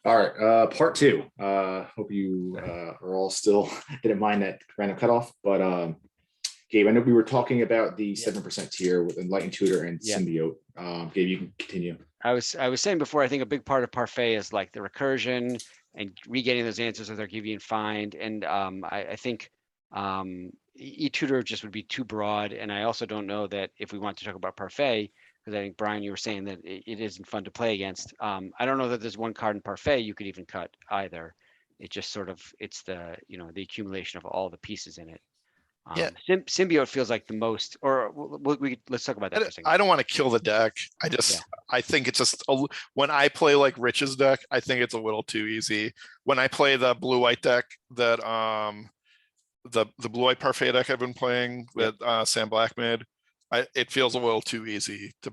All right, part two. Hope you are all still didn't mind that random cutoff. But Gabe, I know we were talking about the Yeah. 7% tier with Enlightened Tutor and Yeah. Symbiote. Gabe, you can continue. I was saying before, I think a big part of Parfait is like the recursion and re-getting those answers that they're giving you and find. And I think eTutor just would be too broad. And I also don't know that if we want to talk about Parfait, because I think Brian, you were saying that it isn't fun to play against. I don't know that there's one card in Parfait you could even cut either. It just sort of it's the the accumulation of all the pieces in it. Yeah. Symbiote feels like the most, or let's talk about that for a second. I don't want to kill the deck. Yeah. I think it's just when I play like Rich's deck, I think it's a little too easy. When I play the blue white deck that the blue white Parfait deck I've been playing that Sam Black made, it feels a little too easy to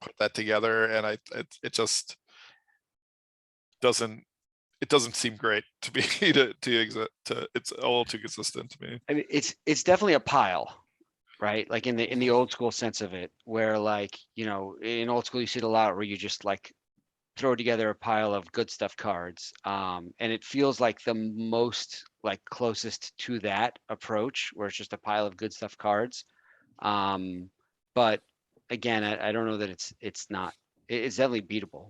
put that together, and it just doesn't seem great to be to exist. It's a little too consistent to me. I mean, it's definitely a pile, right? Like in the old school sense of it, where like in old school you see it a lot where you just like throw together a pile of good stuff cards, and it feels like the most like closest to that approach, where it's just a pile of good stuff cards. But again, I don't know that it's not. It's definitely beatable.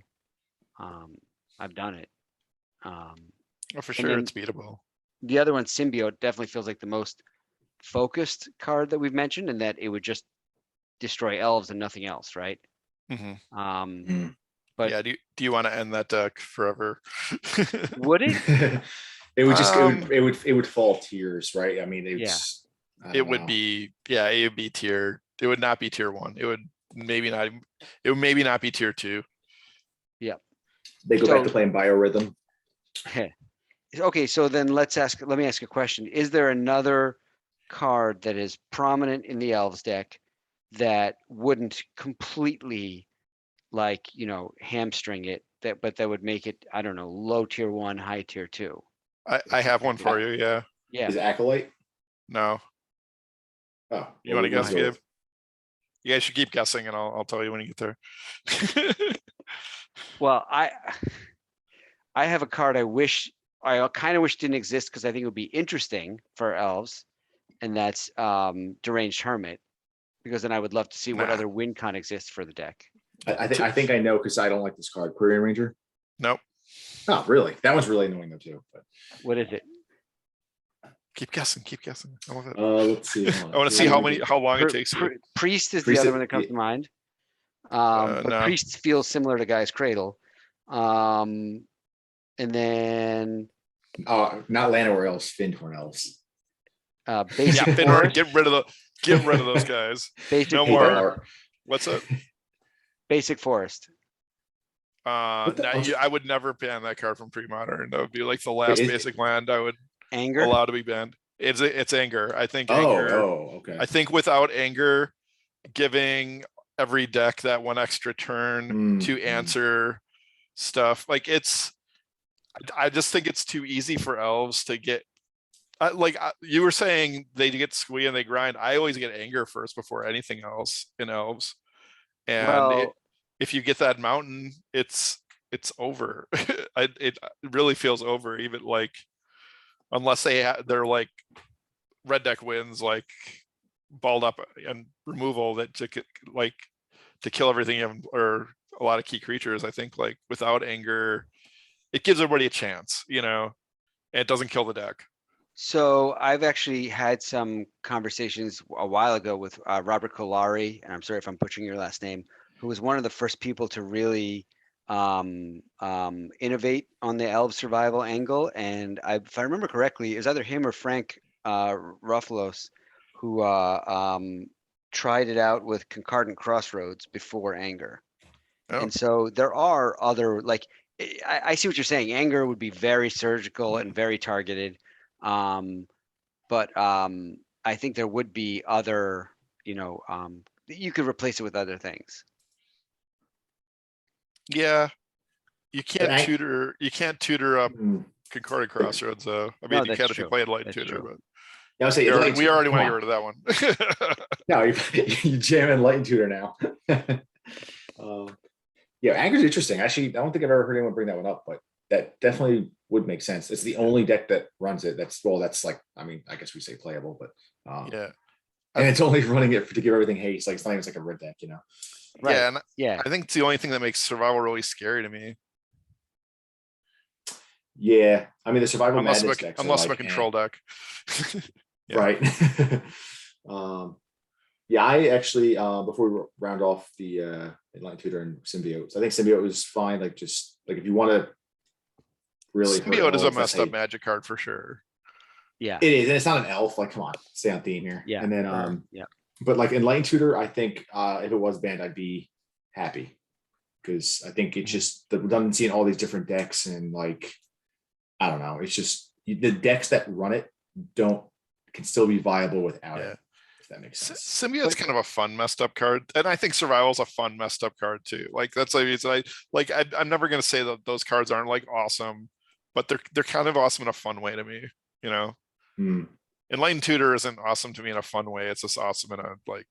I've done it. For sure, then it's beatable. The other one, Symbiote, definitely feels like the most focused card that we've mentioned, and that it would just destroy elves and nothing else, right? Mm-hmm. But yeah, do you want to end that deck forever? Would it? It would just it would fall tiers, right? I mean, it would be tier. It would not be tier 1. It would maybe not be tier 2. Yeah. They go back to playing Biorhythm. Okay, so then let me ask a question. Is there another card that is prominent in the elves deck that wouldn't completely like hamstring it, but that would make it, I don't know, low tier 1, high tier 2? I have one for you. Yeah. Is it Acolyte? No. Oh, you want to guess, Gabe? You guys should keep guessing, and I'll tell you when you get there. Well, I have a card I kind of wish didn't exist, because I think it would be interesting for elves, and that's Deranged Hermit, because then I would love to see what other win con exists for the deck. I think I know, because I don't like this card. Quirion Ranger? Nope. Oh, really? That one's really annoying though too. But what is it? Keep guessing. I love it. Let's see. I want to see how long it takes you. Priest is the other one that comes to mind. But no. Priest feels similar to Guy's Cradle. And then not Llanowar Elves, Fyndhorn Elves. Basic Fyndhorn, get rid of those guys. Basic no more. What's it? Basic Forest. I would never ban that card from pre-modern. That would be like the last basic land I would allow to be banned. It's Anger. I think Anger. Okay. I think without Anger, giving every deck that one extra turn to answer stuff, like I just think it's too easy for elves to get. Like you were saying, they get squee and they grind. I always get Anger first before anything else in elves, and if you get that mountain, it's over. It really feels over, even like unless they're like red deck wins like balled up and removal that to kill everything or a lot of key creatures. I think like without Anger, it gives everybody a chance, and it doesn't kill the deck. So I've actually had some conversations a while ago with Robert Kolari, and I'm sorry if I'm butchering your last name, who was one of the first people to really innovate on the elf survival angle. And if I remember correctly, it was either him or Frank Rufflos who tried it out with Concordant Crossroads before Anger. And so there are other, like, I see what you're saying. Anger would be very surgical and very targeted. But I think there would be other, you could replace it with other things. Yeah, you can't tutor up Concordant Crossroads though. I mean, you can if you play Enlightened Tutor, but we already want to get rid of that one. No, you jam Enlightened Tutor now. Yeah, Anger's interesting. Actually, I don't think I've ever heard anyone bring that one up, but that definitely would make sense. It's the only deck that runs it. That's like, I mean, I guess we say playable, but Yeah, and it's only running it to give everything haste. Like it's not even like a red deck, you know. Right, yeah, and yeah, I think it's the only thing that makes survival really scary to me. Yeah, I mean the survival Unless I'm madness decks are unless I'm a like, control deck. Yeah. right. Yeah, I actually before we round off the Enlightened Tutor and Symbiote, I think Symbiote was fine. Like just like if you want to really hurt Symbiote is a elves, that's messed how up you, magic card for sure. yeah, it is, and it's not an elf. Like, come on, stay on theme here. yeah. And then Yeah, but like Enlightened Tutor, I think if it was banned, I'd be happy because I think it's just the redundancy in all these different decks and like I don't know, it's just the decks that run it don't can still be viable without Yeah. it. If that makes sense. Symbiote's kind of a fun messed up card, and I think survival's a fun messed up card too. Like that's the reason I'm never gonna say that those cards aren't like awesome, but they're kind of awesome in a fun way to me. You know, Hmm. Enlightened Tutor isn't awesome to me in a fun way. It's just awesome in a like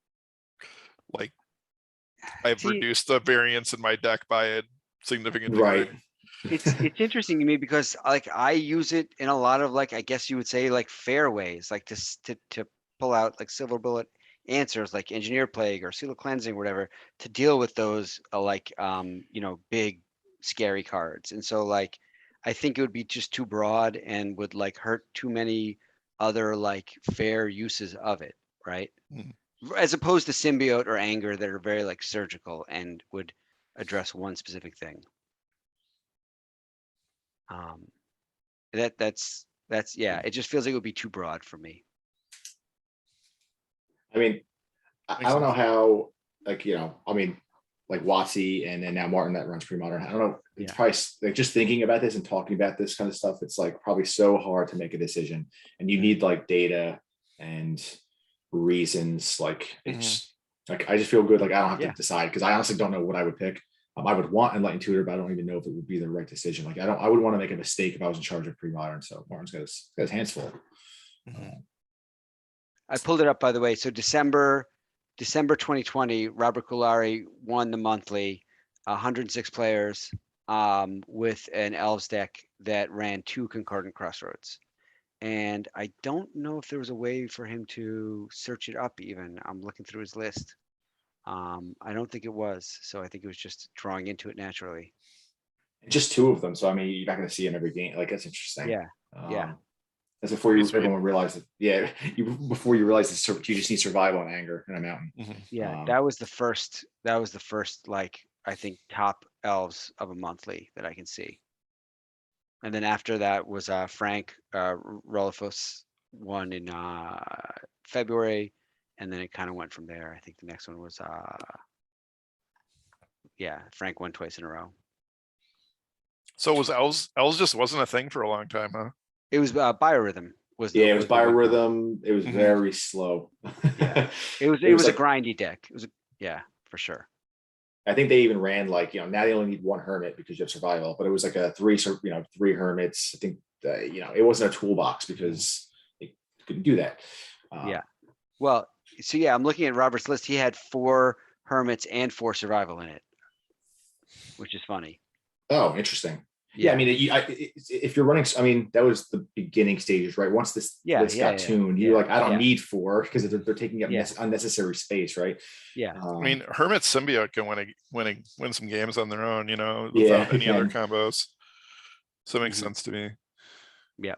I've See, reduced the variance in my deck by a significant Right. degree. it's interesting to me because like I use it in a lot of like I guess you would say like fair ways, like to pull out like silver bullet answers like engineer plague or seal of cleansing, whatever, to deal with those big scary cards. And so like I think it would be just too broad and would like hurt too many other like fair uses of it, right? Mm. As opposed to symbiote or anger that are very like surgical and would address one specific thing. Um, that's yeah. It just feels like it would be too broad for me. I mean, I Makes don't know sense. how, like, you know, I mean, like Watsy and then now Martin that runs pre-modern. I don't know. It's Yeah. probably like just thinking about this and talking about this kind of stuff. It's like probably so hard to make a decision, and you need like data and reasons. Like it's like I just feel good. Like I don't have Yeah. to decide because I honestly don't know what I would pick. I would want Enlightened Tutor, but I don't even know if it would be the right decision. Like I wouldn't want to make a mistake if I was in charge of pre-modern. So Martin's got his hands full. Mhm. I pulled it up by the way. So December 2020, Robert Kulari won the monthly, 106 players, with an Elves deck that ran 2 Concordant Crossroads. And I don't know if there was a way for him to search it up even. I'm looking through his list. I don't think it was. So I think it was just drawing into it naturally. Just 2 of them. So I mean, you're not going to see in every game. Like that's interesting. Yeah. Yeah. That's before Pretty sweet. everyone realized that. Yeah, before you realize that you just need survival and anger in a mountain. Yeah, that was the first like I think top elves of a monthly that I can see. And then after that was Frank Rolifos one in February, and then it kind of went from there. I think the next one was Frank won twice in a row. So was Elves just wasn't a thing for a long time, huh? It was Biorhythm was Yeah, it was the one. biorhythm. It was Mhm. very slow. Yeah. It was was a like- grindy deck. It was for sure. I think they even ran like, you know, now they only need 1 hermit because you have survival, but it was like a 3 hermits. I think you know, it wasn't a toolbox because they couldn't do that. Yeah. Well, so yeah, I'm looking at Robert's list. He had 4 hermits and 4 survival in it, which is funny. Oh, interesting. Yeah, I mean, if you're running, I mean, that was the beginning stages, right? Once this list got tuned, you're like, I don't need 4 because they're taking up unnecessary space, right? Yeah. I mean, Hermit Symbiote can win some games on their own, you know, Yeah, without any other can. combos. So it makes Mhm. sense to me. Yeah.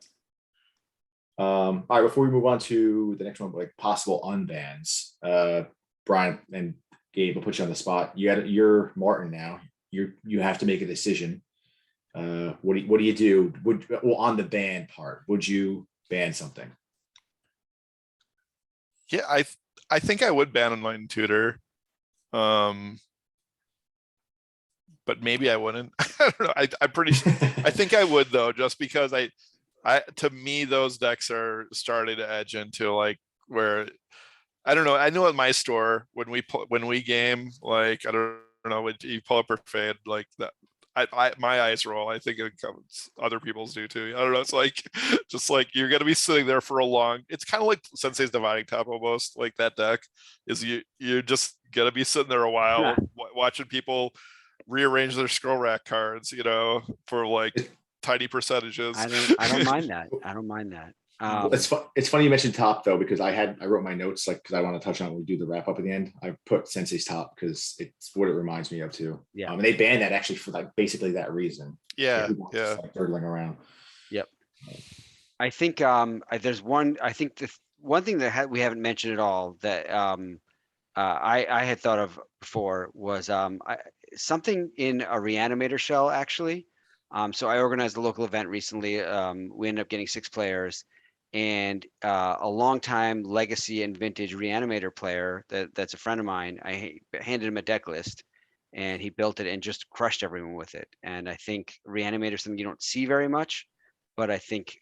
All right, before we move on to the next one, like possible unbans, Brian and Gabe, will put you on the spot. You're Martin now. You have to make a decision. What do you do? On the ban part, would you ban something? Yeah, I think I would ban Enlightened Tutor. But maybe I wouldn't. I don't know. I'm pretty sure. I think I would though, just because to me those decks are starting to edge into like where I don't know. I know at my store when we game, like I don't know, when you pull up or fade like that. My eyes roll. I think it comes, other people's do too. I don't know. It's like just like you're gonna be sitting there for a long. It's kind of like Sensei's Dividing Top almost. Like that deck is you're just gonna be sitting there a while watching people rearrange their scroll rack cards. You know, for like tiny percentages. I don't mind that. I don't mind that. It's funny you mentioned top though, because I wrote my notes like, because I want to touch on it when we do the wrap up at the end. I put Sensei's top because it's what it reminds me of too. Yeah. And they banned that actually for like basically that reason. Yeah, Who wants to yeah. start Dirtling around. I think there's one. I think the one thing that we haven't mentioned at all that I had thought of before was something in a reanimator shell actually. So I organized a local event recently. We ended up getting 6 players, and a longtime legacy and vintage reanimator player that's a friend of mine. I handed him a deck list, and he built it and just crushed everyone with it. And I think reanimator is something you don't see very much, but I think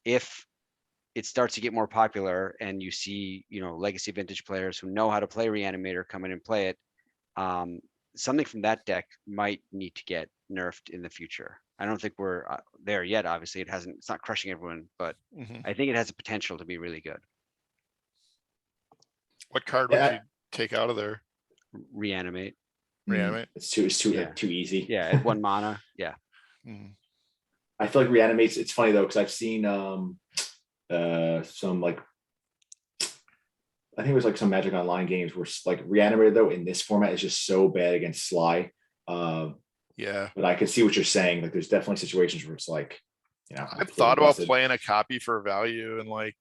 if it starts to get more popular and you see, legacy vintage players who know how to play reanimator come in and play it, something from that deck might need to get nerfed in the future. I don't think we're there yet. Obviously it's not crushing everyone, but Mhm. I think it has a potential to be really good. What card would Yeah. you take out of there? Reanimate. Reanimate? It's too Yeah. like, too easy. Yeah, at 1 mana. Yeah. Mhm. I feel like reanimates. It's funny though, because I've seen some like, I think it was like some Magic Online games where like reanimated though in this format is just so bad against Sly. Yeah, But I can see what you're saying. Like there's definitely situations where it's like, I've thought about busted. playing a copy for value and like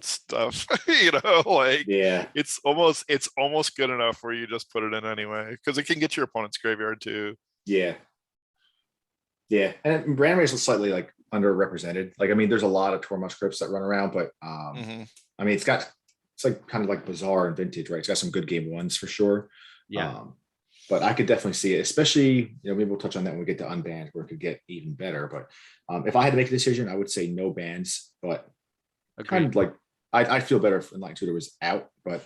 stuff, like Yeah, it's almost good enough where you just put it in anyway, because it can get your opponent's graveyard too. yeah, yeah. And reanimators is slightly like underrepresented. Like I mean, there's a lot of Tormund scripts that run around, but Mhm. I mean, it's like kind of like bizarre and vintage, right? It's got some good game ones for sure. Yeah. But I could definitely see it, especially, maybe we'll touch on that when we get to unbanned, where it could get even better. But if I had to make a decision, I would say no bans, but kind Agreed. of like I'd feel better if Enlightened Tutor was out, but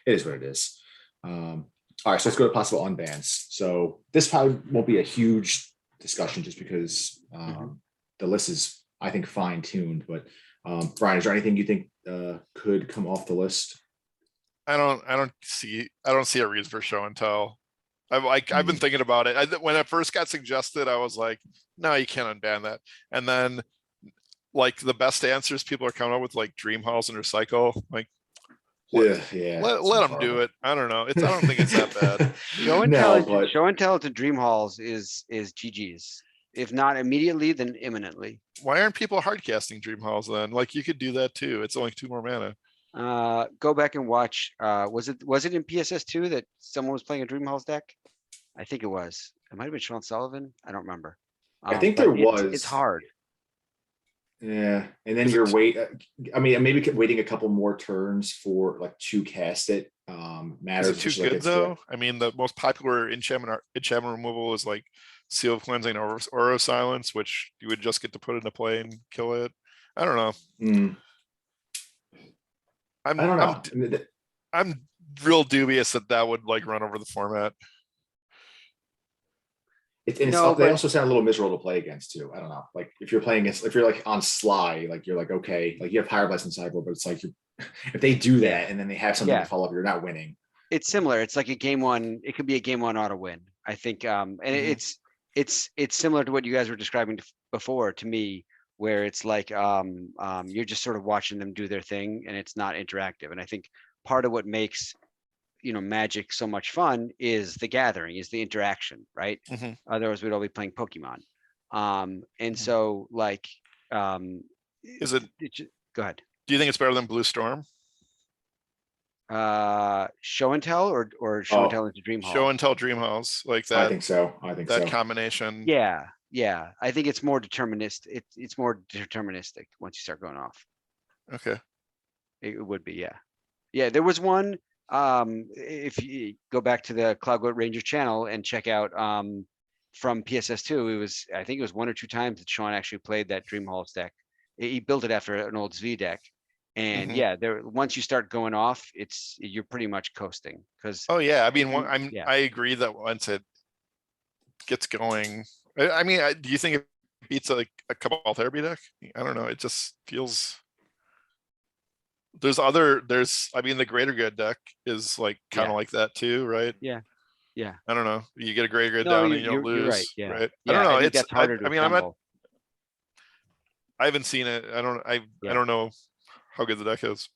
it is what it is. All right, so let's go to possible unbans. So this probably won't be a huge discussion just because the list is, I think, fine-tuned. But Brian, is there anything you think could come off the list? I don't see a reason for show and tell. I've been thinking about it. When it first got suggested, I was like, no, you can't unban that. And then like the best answers people are coming up with, like Dream Halls and Recycle, like Yeah. let them do it. I don't know. I don't think it's that bad. Show and No, tell. but Show and tell to Dream Halls is GG's. If not immediately, then imminently. Why aren't people hard casting Dream Halls then? Like you could do that too. It's only 2 more mana. Go back and watch. Was it in PSS2 that someone was playing a Dream Halls deck? I think it was. It might have been Sean Sullivan. I don't remember. I think but there it's was. hard. Yeah, and then Is you're it- I mean, maybe waiting a couple more turns for like to cast it Is matters. it too especially, like, good it's the- though? I mean, the most popular enchantment removal is like Seal of Cleansing or Aura of Silence, which you would just get to put into play and kill it. I don't know. Mm, I don't know. I mean, I'm real dubious that would like run over the format. No, they but- also sound a little miserable to play against too. I don't know. Like if you're playing against, if you're like on Sly, like you're like, okay, like you have Higher Blast and Sideboard, but it's like if they do that and then they have something Yeah. to follow up, you're not winning. It's similar. It's like a game 1. It could be a game 1 auto win. I think, and it's similar to what you guys were describing before to me, where it's like you're just sort of watching them do their thing and it's not interactive. And I think part of what makes Magic so much fun is the gathering, is the interaction, right? Mhm. Otherwise, we'd all be playing Pokemon. And so like, Is it? go ahead. Do you think it's better than Blue Storm? Show and tell or show and Oh, tell into Dream Hall? Show and Tell Dream Halls, like I that. think so. I think That so. combination. Yeah. I think it's more deterministic. It's more deterministic once you start going off. Okay. It would be, yeah. Yeah, there was one. If you go back to the Cloudgoat Ranger channel and check out from PSS2, I think it was 1 or 2 times that Sean actually played that Dream Halls deck. He built it after an old SV deck. And Mhm. yeah, once you start going off, you're pretty much coasting because Oh yeah. I mean, Yeah. I agree that once it gets going, I mean, do you think it beats like a Cabal Therapy deck? I don't know. It just feels. I mean, the Greater Good deck is like kind of Yeah. like that too, right? Yeah. I don't know. You get a Greater Good No, down and you don't you're right. lose, Yeah. right? I Yeah, don't know. think It's, that's harder to I mean, I'm not, assemble. I haven't seen it. I Yeah. don't know how good the deck is.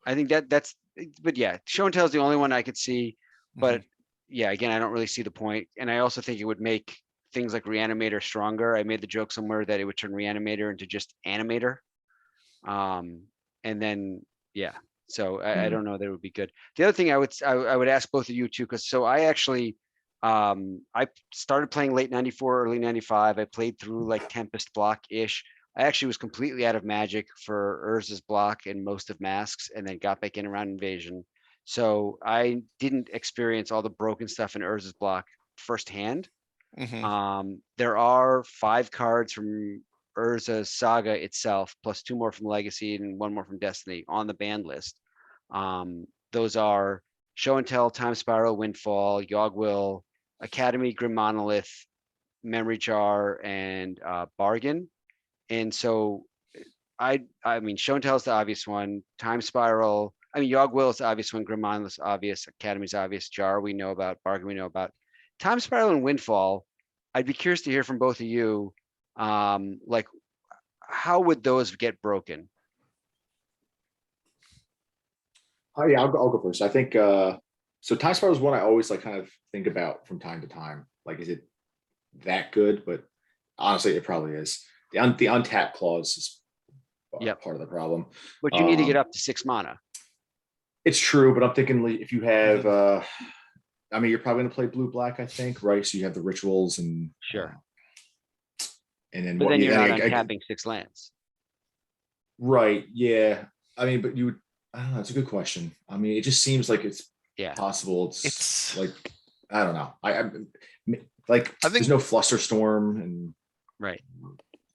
I think that's, but yeah, show and tell is the only one I could see, but Mhm. yeah, again, I don't really see the point. And I also think it would make things like Reanimator stronger. I made the joke somewhere that it would turn Reanimator into just Animator. And then, yeah, so I Hmm. don't know that it would be good. The other thing I would ask both of you too, because so I actually, I started playing late 94, early 95. I played through like Tempest block-ish. I actually was completely out of Magic for Urza's block and most of Masks, and then got back in around Invasion. So I didn't experience all the broken stuff in Urza's block firsthand. Mhm. There are 5 cards from Urza's Saga itself, plus 2 more from Legacy and 1 more from Destiny on the banned list. Those are Show and Tell, Time Spiral, Windfall, Yogg-Will, Academy, Grim Monolith, Memory Jar, and Bargain. And so I mean, Show and Tell is the obvious one. Time Spiral, I mean, Yogg-Will is the obvious one. Grim Monolith's obvious. Academy's obvious. Jar we know about. Bargain we know about. Time Spiral and Windfall, I'd be curious to hear from both of you. Like, how would those get broken? Oh yeah, I'll go first. I think so. Time Spiral is one I always like kind of think about from time to time. Like, is it that good? But honestly, it probably is. The untap clause is Yep. part of the problem. But you need to get Um, up to 6 mana. It's true, but I'm thinking like, if you have, I mean, you're probably going to play blue black, I think, right? So you have the rituals Sure. and then But what? then you're Yeah, not untapping 6 lands. right? Yeah, I mean, but you would. I don't know. It's a good question. I mean, it just seems like it's Yeah. possible. It's It's like I don't know. I like I there's think no fluster storm and Right.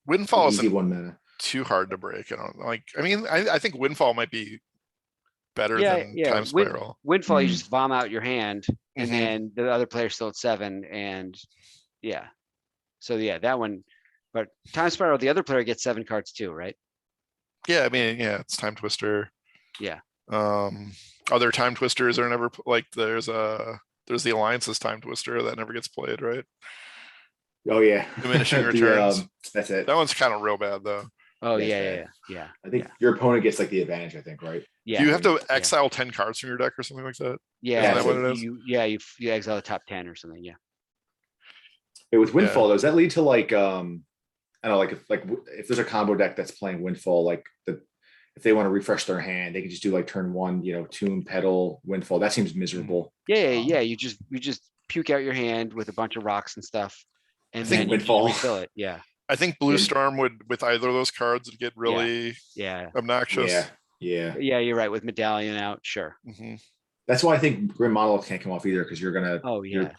Windfall easy isn't one mana. too hard to break. I don't like. I mean, I think Windfall might be better Yeah. than Yeah. Time Spiral. Windfall, you Mm. just vom out your hand, and Mhm. then the other player's still at 7, and yeah. So yeah, that one. But Time Spiral, the other player gets 7 cards too, right? Yeah, I mean, yeah, it's Time Twister. Yeah. Other Time Twisters are never like there's the Alliance's Time Twister that never gets played, right? Oh yeah, Diminishing the returns. that's it. That one's kind of real bad though. Oh Yeah, it's yeah, yeah, bad. yeah, I think yeah, your opponent gets like the advantage. I think, right? yeah, You have to yeah, exile 10 cards from your deck or something like that. yeah. Isn't that That's what it. it is? You exile the top 10 or something. Yeah. Hey, with Yeah. Windfall, does that lead to like I don't know, if there's a combo deck that's playing Windfall, like if they want to refresh their hand, they can just do like turn 1, Tomb, Petal, Windfall. That seems miserable. Yeah, Um, yeah. You just puke out your hand with a bunch of rocks and stuff, and think then you just Windfall. refill it. Yeah, I think Blue And- Storm would with either of those cards would get really yeah, obnoxious. yeah. yeah. You're right with Medallion out. Sure. Mhm. That's why I think Grim Monolith can't come off either because Oh you're yeah,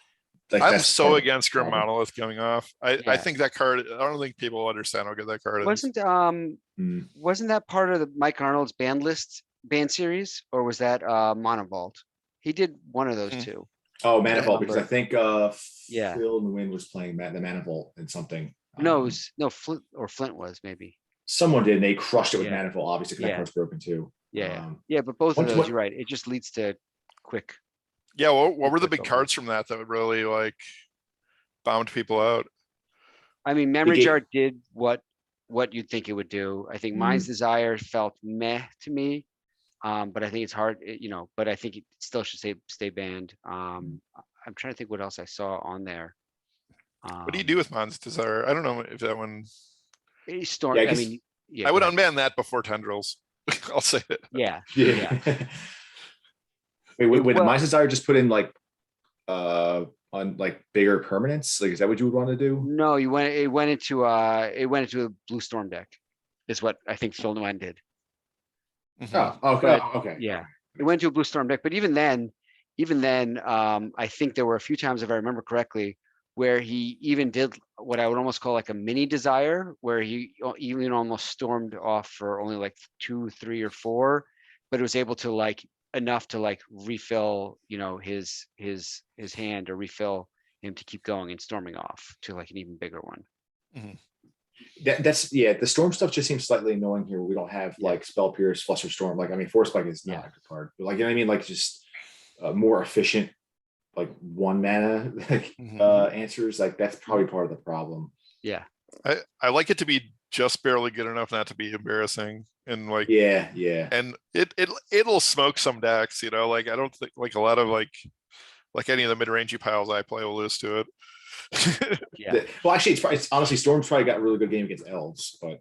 like I'm that's so part of the against Grim problem. Monolith coming off. I yeah. think that card. I don't think people understand how good that card is. Mm. Wasn't that part of the Mike Arnold's band series, or was that Monovault? He did one of those Hmm. two. Oh, I don't Manifold, because I remember. think Yeah. Phil Nguyen was playing the Manifold and something. No, it was Flint was maybe. Someone did, and they crushed it with Yeah. Manifold, obviously, because that Yeah. card's broken too. Yeah, yeah. But both of What- those, what- you're right. It just leads to quick. Yeah, what were the Quick big open. cards from that would really like bombed people out? I mean, Memory gave- Jar did what you'd think it would do. I think Mind's Desire felt meh to me. But I think it's hard, but I think it still should stay banned. I'm trying to think what else I saw on there. What do you do with Mon's Desire? I don't know if that one. Storm, Yeah, I I guess- mean, yeah. I would go ahead. unban that before Tendrils. I'll say it. Yeah, Yeah. Wait, would Well- My Desire just put in like on like bigger permanents? Like, is that what you would want to do? no, it went into a Blue Storm deck, is what I think Phil Nguyen did. Mhm. Oh, okay, But, okay. yeah. It went to a Blue Storm deck, but even then, I think there were a few times, if I remember correctly, where he even did what I would almost call like a mini Desire, where he even almost stormed off for only like 2, 3, or 4, but it was able to like enough to like refill, his hand, or refill him to keep going and storming off to like an even bigger one. That's the storm stuff just seems slightly annoying here. We don't have like Spell Pierce, Fluster Storm. Like, I mean, Force Spike is not Yeah. a good card, but like, you know what I mean? Like, just more efficient, like 1 mana Mhm. answers. Like, that's probably part of the problem. Yeah. I like it to be just barely good enough not to be embarrassing and like, Yeah, yeah. and it'll smoke some decks, you know, like I don't think like a lot of like any of the mid-rangey piles I play will lose to it. Yeah, Well, actually, it's honestly Storm's probably got a really good game against elves, but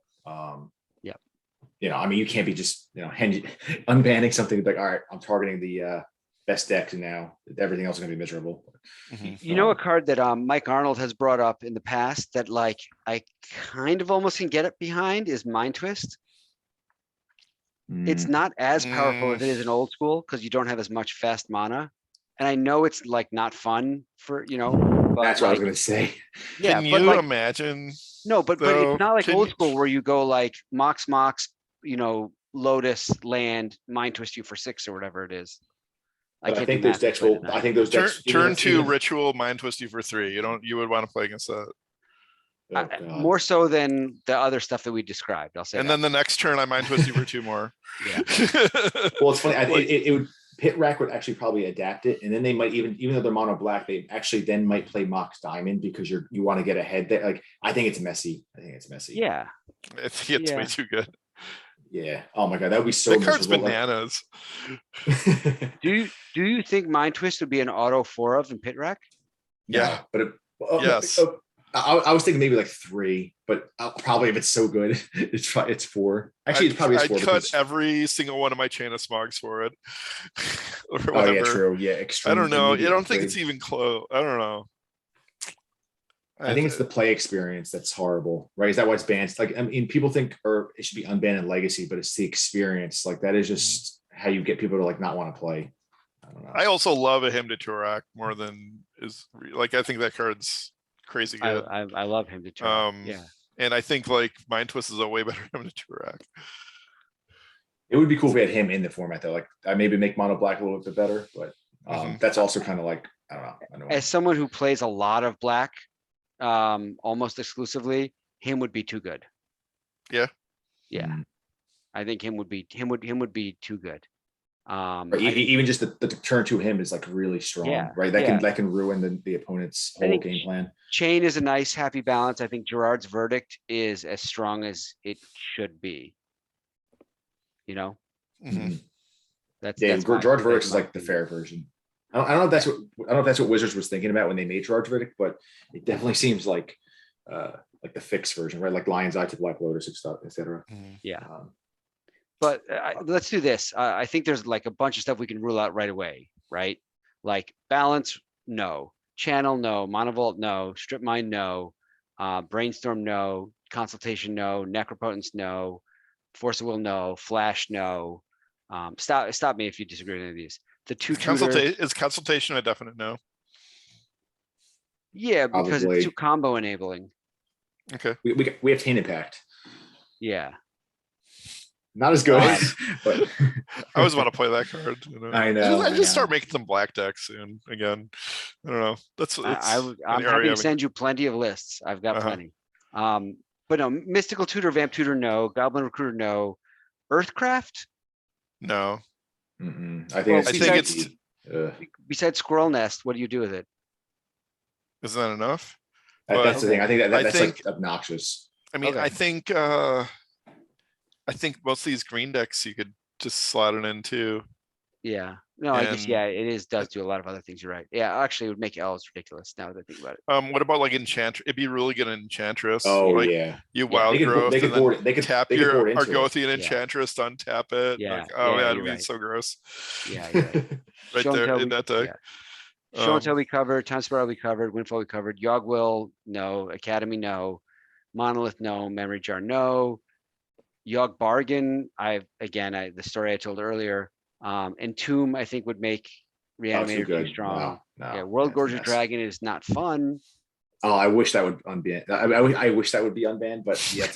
Yep. you know, I mean, you can't be just unbanning something like, all right, I'm targeting the best deck now. Everything else is gonna be miserable. Mhm. you know, a card that Mike Arnold has brought up in the past that like I kind of almost can get it behind is Mind Twist. It's Mm, not as powerful as it is Mm. in old school because you don't have as much fast mana. And I know it's like not fun for, but that's what I was like, gonna say. yeah, Can but you like, imagine no, but though? it's not like Can old you- school where you go like Mox, Lotus, land, Mind Twist you for 6 or whatever it is. But I can't do think those math to decks play will. tonight. I think those turn decks. even turn if- to even if- ritual mind twist you for 3. You would want to play against that. Oh, God. More so than the other stuff that we described. I'll say And that. then the next turn I mind twist you for 2 more. Yeah. Well, it's funny. Like- It would Pit Rack would actually probably adapt it, and then they might even though they're mono black, they actually then might play Mox Diamond because you want to get ahead there. Like I think it's messy. Yeah. I think it's Yeah. way too good. Yeah. Oh my God, that would be so That card's miserable. bananas. Do you think Mind Twist would be an auto 4 of in Pit Rack? Yeah. but Yes. I was thinking maybe like 3, but probably if it's so good, it's 4. Actually, it probably is 4. I'd cut because- every single one of my chain of smogs for it. Or oh yeah, whatever. true. Yeah, I extreme. don't know. I immediate don't think upgrade. it's even close. I don't know. I think it's the play experience that's horrible, right? Is that why it's banned? Like, I mean, people think or it should be unbanned in Legacy, but it's the experience. Like that is just how you get people to like not want to play. I don't know. I also love a hymn to Turak more than like I think that card's crazy good. I love him to turn. Yeah. And I think like Mind Twist is a way better hymn to Turak. It would be cool if we had him in the format though. Like I maybe make mono black a little bit better, but that's also kind of like I don't know. As someone who plays a lot of black, almost exclusively, him would be too good. Yeah. Yeah. Mm. I think him would be too good. Or even just the turn to him is like really strong, Yeah, right? That can ruin the opponent's I whole think game plan. Chain is a nice happy balance. I think Gerard's verdict is as strong as it should be. Mhm. That's Yeah, that's my- George that's Verdict is my like the opinion. fair version. I don't know if that's what Wizards was thinking about when they made George Verdict, but it definitely seems like the fixed version, right? Like Lion's Eye to Black Lotus and stuff, etc. Yeah. But let's do this. I think there's like a bunch of stuff we can rule out right away, right? Like balance, no. Channel, no. Monovolt, no. Strip Mine, no. Brainstorm, no. Consultation, no. Necropotence, no. Force of Will, no. Flash, no. Stop me if you disagree with any of these. The two tutor, Is consultation a definite no? yeah, because Probably. it's too combo enabling. Okay. We have Tainted Pact. Yeah. Not as good, God. but I always want to play that card. You know? I know, I I just start know. making some black decks soon again. I don't know. I'm happy area to of- send you plenty of lists. I've got Uh-huh. plenty. But no, Mystical Tutor, Vamp Tutor, no. Goblin Recruiter, no. Earthcraft, No. I think Well, it's I think it's besides Squirrel Nest, what do you do with it? isn't that enough? that's the thing. I think I that's think- like obnoxious. I mean, Okay. I think most of these green decks you could just slot it into. Yeah. No, I guess, And- yeah, does do a lot of other things. You're right. Yeah, actually it would make elves ridiculous now that I think about it. What about like Enchantress? It'd be really good in Enchantress. Oh like, yeah, You Yeah. wild they could growth they could and then board they could tap they could your board into it. Argothian Yeah. Enchantress to untap it. Yeah, Like, oh yeah, yeah, it'd you're be right. so gross. Yeah, you're right. Right Show and there tell in we- that deck. Show and Tell Um, we covered, Time Spiral we covered, Windfall we covered, Yogg-Will, no. Academy, no. Monolith, no. Memory Jar, no. Yogg Bargain, the story I told earlier. Entomb, I think would make Oh, Reanimator too too good. strong. No, Yeah, World that's a Gorger mess. Dragon is not fun. Oh, I wish that would unban. I wish that would be unbanned, but yeah,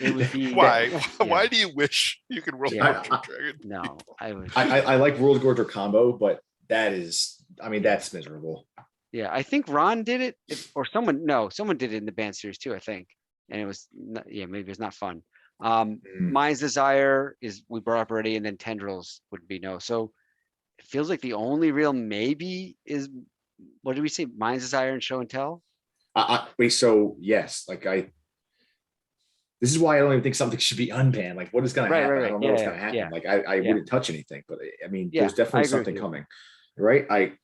It would be. why? Yeah. Why do you wish you could roll Yeah. Archer Dragon? No, I would. I like World Gorger combo, but that's miserable. Yeah, I think Ron did it, or someone did it in the band series too, I think. And it was, maybe it's not fun. Mm. Mind's Desire we brought up already, and then Tendrils would be no. So it feels like the only real maybe is, what did we say? Mind's Desire and Show and Tell? So yes, like I, This is why I don't even think something should be unbanned. Like, what is going to Right, happen? right, I right. don't know what's Yeah, going to happen. yeah, Like, I yeah. wouldn't touch anything, but I mean, Yeah, there's I definitely agree with something you. coming, right?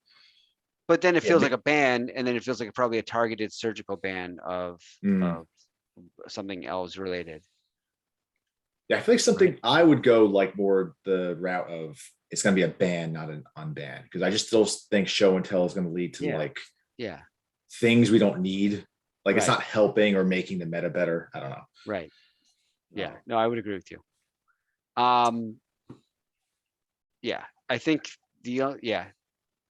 But then it Yeah, feels like a ban, and then it feels like probably a targeted surgical ban Mm. of something else related. Yeah, I feel like something I would go like more the route of it's going to be a ban, not an unban, because I just still think show and tell is going to lead to Yeah. like Yeah, things we don't need. Like it's Right. not helping or making the meta better. I don't know. right. Yeah, Um, no, I would agree with you. Yeah, I think yeah,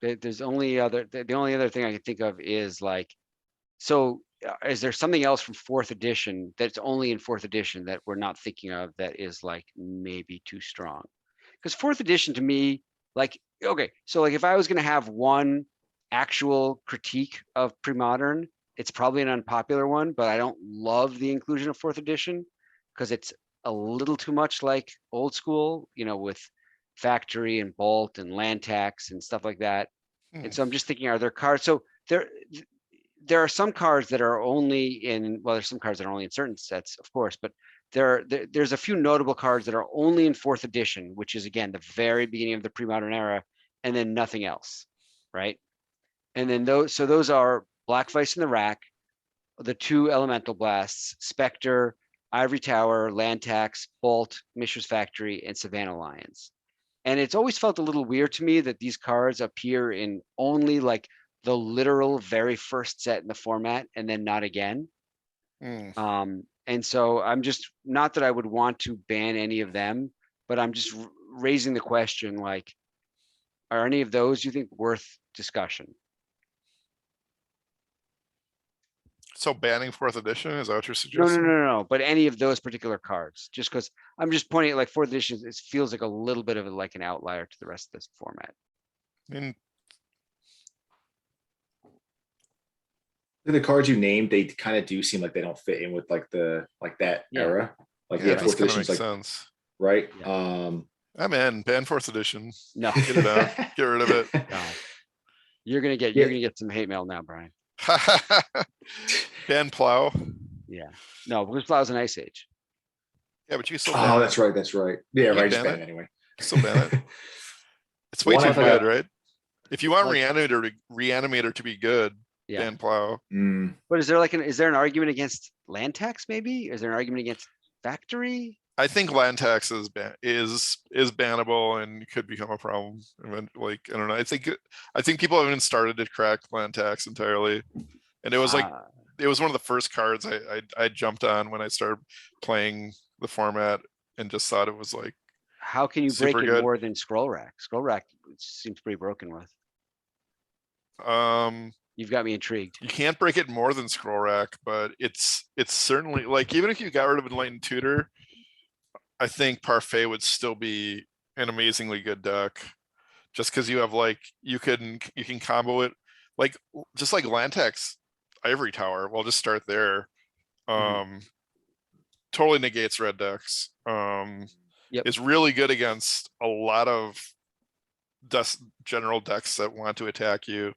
there's only the only other thing I can think of is like, so is there something else from fourth edition that's only in fourth edition that we're not thinking of that is like maybe too strong? Because fourth edition to me, like, okay, so like if I was gonna have one actual critique of pre-modern, it's probably an unpopular one, but I don't love the inclusion of fourth edition because it's a little too much like old school, with factory and bolt and land tax and stuff like that. And so I'm just thinking, are there cards? So there are some cards that are only in, well, there's some cards that are only in certain sets, of course, but there's a few notable cards that are only in fourth edition, which is again the very beginning of the pre-modern era, and then nothing else, right? And then those are Black Vice in the Rack, the two Elemental Blasts, Spectre, Ivory Tower, Land Tax, Bolt, Mishra's Factory, and Savannah Lions. And it's always felt a little weird to me that these cards appear in only like the literal very first set in the format and then not again. And so I'm just, not that I would want to ban any of them, but I'm just raising the question, like, are any of those you think worth discussion? So banning fourth edition, is that what you're No, suggesting? no, but any of those particular cards, just because I'm just pointing at like fourth edition, it feels like a little bit of like an outlier to the rest of this format. I mean, the cards you named, they kind of do seem like they don't fit in with like that Yeah. era. Like yeah, it yeah, does fourth kind of edition's make like sense. right. Yeah. I'm in, ban fourth edition, No, get it out, get rid of it. God. You're gonna Yeah. get some hate mail now, Brian. Ban plow. Yeah. No, because Plow's an Ice Age. Yeah, but you still ban Oh, it. that's right. That's right. Yeah, You right. Just ban ban it? it anyway. Still ban it. It's way One too I good, forgot. right? If you want Like- reanimator to be good, Yeah. ban plow. Mm. But is there an argument against land tax maybe? Is there an argument against factory? I think land tax is bannable and could become a problem. Like, I don't know. I think people haven't even started to crack land tax entirely. And it was like, it was one of the first cards I jumped on when I started playing the format and just thought it was like, How can you break super it good. more than Scroll Rack? Scroll Rack seems pretty broken with. You've got me intrigued. you can't break it more than scroll rack, but it's certainly like, even if you got rid of Enlightened Tutor, I think Parfait would still be an amazingly good deck. Just because you have like, you can combo it, like just like Lantex Ivory Tower. We'll just start there. Totally negates red decks. Yep. Is really good against a lot of general decks that want to attack you.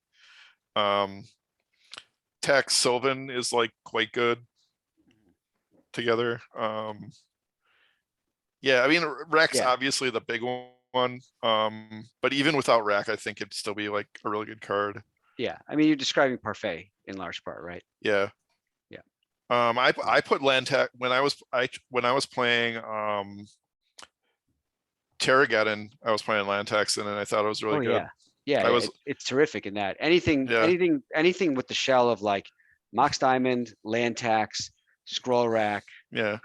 Tex Sylvan is like quite good together. Yeah, I mean, Rack's Yeah. obviously the big one. But even without Rack, I think it'd still be like a really good card. Yeah. I mean, you're describing Parfait in large part, right? Yeah. Yeah. I put Lantex when I was playing Terrageddon, I was playing Lantex and I thought it was really good. Yeah, I was- it's terrific in that. Anything with the shell of like Mox Diamond, Land Tax, Scroll Rack. Yeah.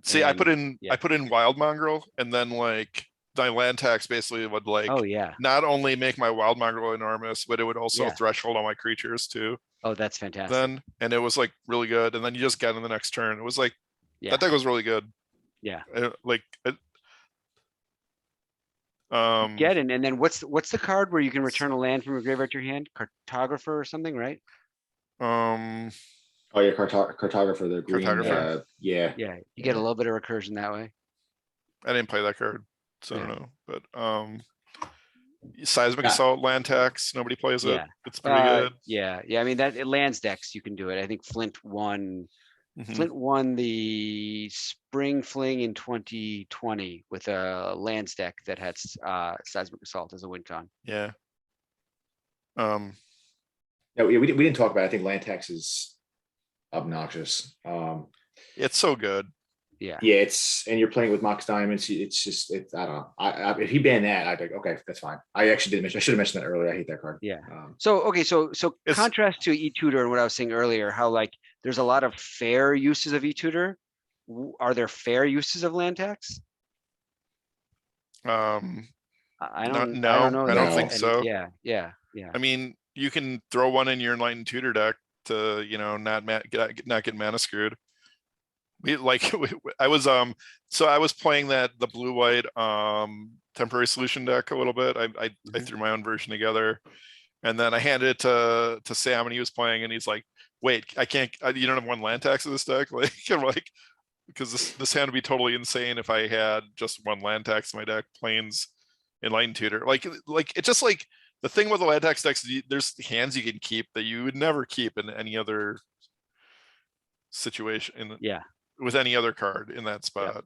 See, I and- put in yeah. Wild Mongrel, and then like my land tax basically would like Oh yeah. not only make my Wild Mongrel enormous, but it would also Yeah. threshold all my creatures too. Oh, that's fantastic. Then, and it was like really good. And then you just get in the next turn. It was like, Yeah. that deck was really good. Yeah. Get in, and then what's the card where you can return a land from your graveyard to your hand? Cartographer or something, right? Oh yeah, cartographer. The green. Cartographer. Yeah. Yeah, you get a little bit of recursion that way. I didn't play that card, so I Yeah. don't know. But Seismic Yeah. Assault, land tax, nobody plays it. Yeah. It's pretty good. Yeah. I mean, that it lands decks, you can do it. I think Flint won Mhm. Flint won the spring fling in 2020 with a lands deck that had seismic assault as a win con. Yeah. Um, No, we didn't talk about it. I think land tax is obnoxious. it's so good. Yeah. Yeah, and you're playing with Mox Diamonds. I don't know. If he banned that, I'd be like, okay, that's fine. I actually didn't mention. I should have mentioned that earlier. I hate that card. Yeah. Um, So, okay, so It's- contrast to eTutor and what I was saying earlier, how like there's a lot of fair uses of eTutor. Are there fair uses of land tax? I don't know. I don't that think No. so. Yeah. I mean, you can throw one in your Enlightened Tutor deck to, not get mana screwed. I was playing the blue white temporary solution deck a little bit. I Mhm. threw my own version together, and then I handed it to Sam, and he was playing, and he's like, "Wait, I can't. You don't have one land tax in this deck?" Like, I'm like, because this hand would be totally insane if I had just one land tax in my deck. Plains, Enlightened Tutor, like it's just like the thing with the land tax decks. There's hands you can keep that you would never keep in any other situation. Yeah. With any other card in that spot,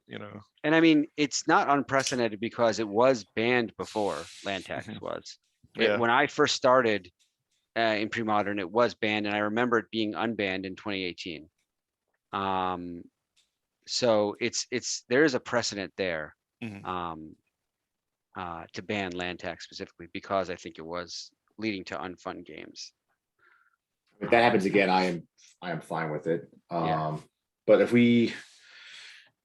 And I mean, it's not unprecedented because it was banned before land tax Mhm. was. Yeah. When I first started in pre-modern, it was banned, and I remember it being unbanned in 2018. So there is a precedent there Mhm. to ban land tax specifically because I think it was leading to unfun games. if that happens again, I am fine with it. Yeah. But if we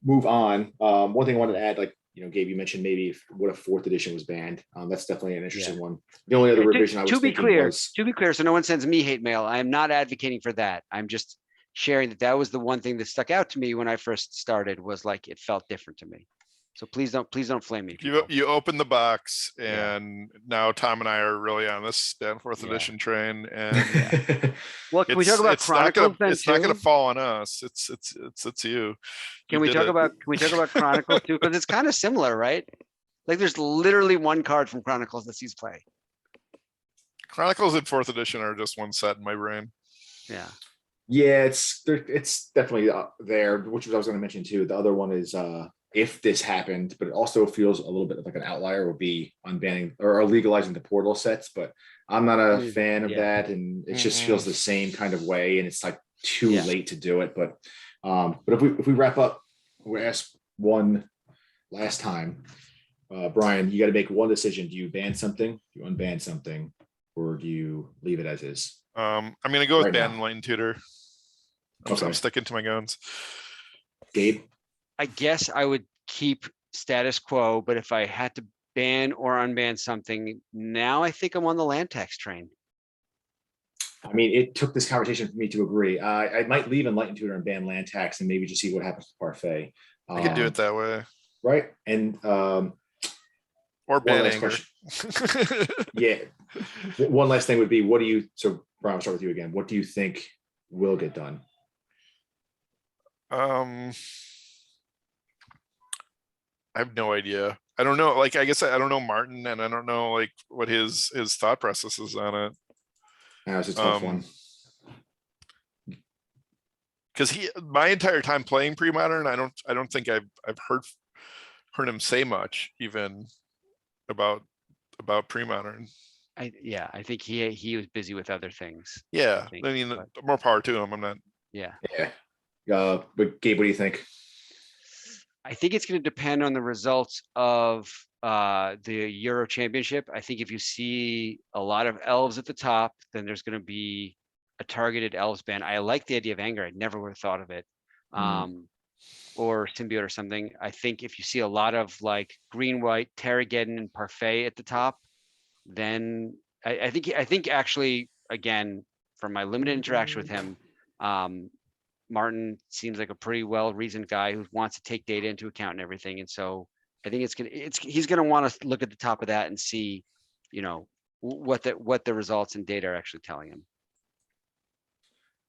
move on, one thing I wanted to add, like Gabe, you mentioned maybe what if fourth edition was banned. That's definitely an interesting one. The only other revision I was To be thinking was clear, so no one sends me hate mail. I am not advocating for that. I'm just sharing that was the one thing that stuck out to me when I first started, was like it felt different to me. So please don't flame me. You open the box, Yeah. and now Tom and I are really on this ban fourth Yeah. edition train, and Well, can we talk about Chronicles then it's not gonna too? fall on us. It's you. Can we talk about Chronicles too? Because it's kind of similar, right? Like there's literally one card from Chronicles that sees play. Chronicles in fourth edition are just one set in my brain. Yeah. Yeah, it's definitely there, which I was going to mention too. The other one is if this happened, but it also feels a little bit like an outlier, would be unbanning or legalizing the portal sets. But I'm not a fan of that, and it just feels the same kind of way, and it's like too late to do it. But if we wrap up, we ask one last time, Brian, you got to make one decision. Do you ban something? Do you unban something? Or do you leave it as is? I'm gonna go with Right ban now. Enlightened Tutor. Okay. I'm sticking to my guns. Gabe? I guess I would keep status quo, but if I had to ban or unban something, now I think I'm on the land tax train. I mean, it took this conversation for me to agree. I might leave Enlightened Tutor and ban land tax and maybe just see what happens to Parfait. I could do it that way. Right. And or one ban last anger. question. Yeah. One last thing would be, so Brian, I'll start with you again. What do you think will get done? I have no idea. I don't know. Like, I guess I don't know Martin, and I don't know like what his thought process is on it. It's a tough one. Because my entire time playing pre-modern, I don't think I've heard him say much even about pre-modern. I think he was busy with other things. Yeah, think, I mean, more power to him. I'm not. Yeah. But Gabe, what do you think? I think it's going to depend on the results of the Euro Championship. I think if you see a lot of elves at the top, then there's going to be a targeted elves ban. I like the idea of anger. I never would have thought of it. Or symbiote or something. I think if you see a lot of like green, white, Terrageddon and Parfait at the top, then I think actually, again, from my limited interaction with him, Martin seems like a pretty well-reasoned guy who wants to take data into account and everything. And so I think he's going to want to look at the top of that and see, what the results and data are actually telling him.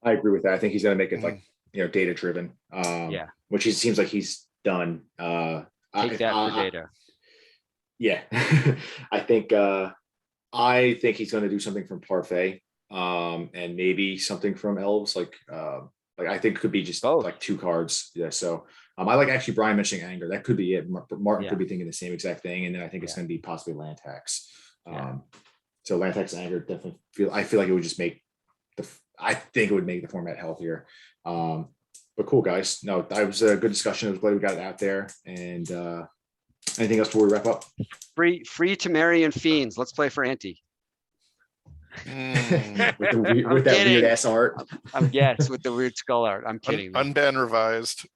I agree with that. I think he's going to make it like, data driven. Which he seems like he's done. Take that for data. Yeah. I think he's going to do something from Parfait, and maybe something from elves, like Like I think it could be just Both. like 2 cards. Yeah. So I like actually Brian mentioning anger. That could be it. Martin Yeah. could be thinking the same exact thing. And then I think it's Yeah. going to be possibly land tax. Yeah. So land tax anger definitely I feel like it would just make I think it would make the format healthier. But cool guys. No, that was a good discussion. I was glad we got it out there. And anything else before we wrap up? Free Temerian Fiends. Let's play for Ante. Mm. with that kidding. weird ass art. Yes, with the weird skull art. I'm kidding. man. Unban revised.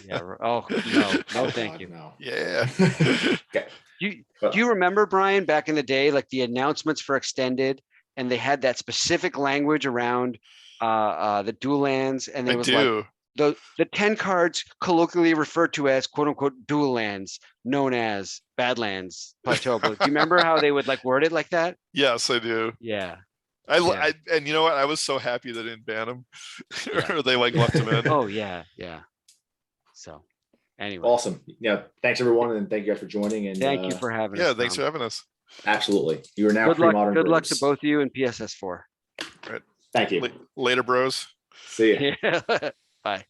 Yeah. Oh, no, Oh, thank God, you. no. Yeah. Okay. Do But- you remember, Brian, back in the day, like the announcements for extended, and they had that specific language around the dual lands, and I there was like do. the 10 cards colloquially referred to as quote unquote dual lands, known as Badlands Plateau. But do you remember how they would like word it like that? Yes, I do. Yeah. And you know what? I was so happy they didn't ban him. Yeah. Or they like left him in. Oh yeah, yeah. So anyway, Awesome. Yeah. Thanks everyone. And thank you guys for joining. And thank you for having us. Yeah, thanks Tom. for having us. absolutely. You are now Good luck. pre-modern Good luck to bros. both of you in PSS4. Thank you. Later, bros. See ya. Yeah. Bye.